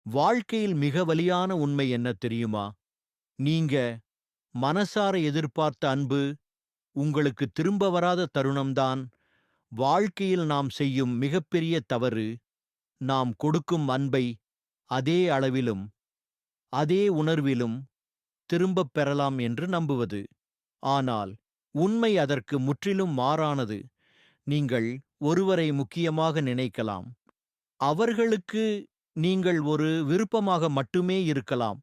வாழ்க்கையில் மிக வலியான உண்மை என்ன தெரியுமா? நீங்க மனசார எதிர்பார்த்த அன்பு உங்களுக்கு திரும்ப வராத தருணம்தான் வாழ்க்கையில் நாம் செய்யும் மிகப்பெரிய தவறு. நாம் கொடுக்கும் அன்பை அதே அளவிலும், அதே உணர்விலும் திரும்பப் பெறலாம் என்று நம்புவது. ஆனால் உண்மை அதற்கு முற்றிலும் மாறானது. நீங்கள் ஒருவரை முக்கியமாக நினைக்கலாம். அவர்களுக்கு நீங்கள் ஒரு விருப்பமாக மட்டுமே இருக்கலாம்.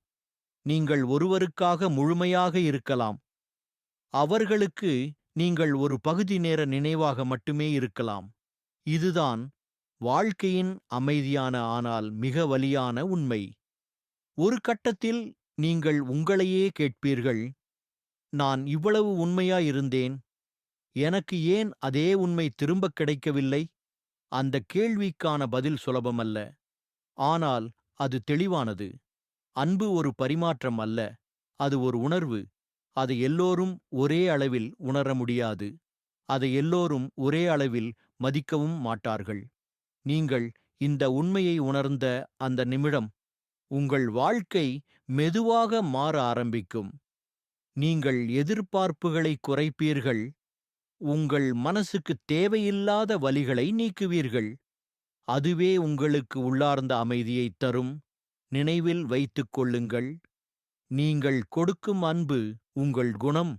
நீங்கள் ஒருவருக்காக முழுமையாக இருக்கலாம். அவர்களுக்கு நீங்கள் ஒரு பகுதி நேர நினைவாக மட்டுமே இருக்கலாம். இதுதான் வாழ்க்கையின் அமைதியான ஆனால் மிக வலியான உண்மை. ஒரு கட்டத்தில் நீங்கள் உங்களையே கேட்பீர்கள், நான் இவ்வளவு உண்மையாயிருந்தேன். எனக்கு ஏன் அதே உண்மை திரும்பக் கிடைக்கவில்லை? அந்த கேள்விக்கான பதில் சுலபமல்ல. ஆனால் அது தெளிவானது. அன்பு ஒரு பரிமாற்றம் அல்ல. அது ஒரு உணர்வு. அதை எல்லோரும் ஒரே அளவில் உணர முடியாது. அதை எல்லோரும் ஒரே அளவில் மதிக்கவும் மாட்டார்கள். நீங்கள் இந்த உண்மையை உணர்ந்த அந்த நிமிடம் உங்கள் வாழ்க்கை மெதுவாக மாற ஆரம்பிக்கும். நீங்கள் எதிர்பார்ப்புகளை குறைப்பீர்கள். உங்கள் மனசுக்கு தேவையில்லாத வலிகளை நீக்குவீர்கள். அதுவே உங்களுக்கு உள்ளார்ந்த அமைதியைத் தரும். நினைவில் வைத்துக் கொள்ளுங்கள், நீங்கள் கொடுக்கும் அன்பு உங்கள் குணம்.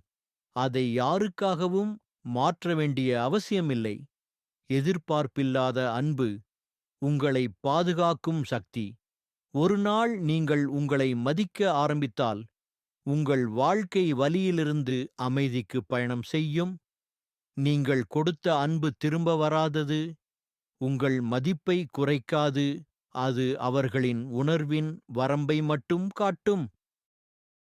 அதை யாருக்காகவும் மாற்ற வேண்டிய அவசியமில்லை. எதிர்பார்ப்பில்லாத அன்பு உங்களை பாதுகாக்கும் சக்தி. ஒரு நாள் நீங்கள் உங்களை மதிக்க ஆரம்பித்தால் உங்கள் வாழ்க்கை வலியிலிருந்து அமைதிக்கு பயணம் செய்யும். நீங்கள் கொடுத்த அன்பு திரும்ப வராதது. உங்கள் மதிப்பை குறைக்காது. அது அவர்களின் உணர்வின் வரம்பை மட்டும் காட்டும்.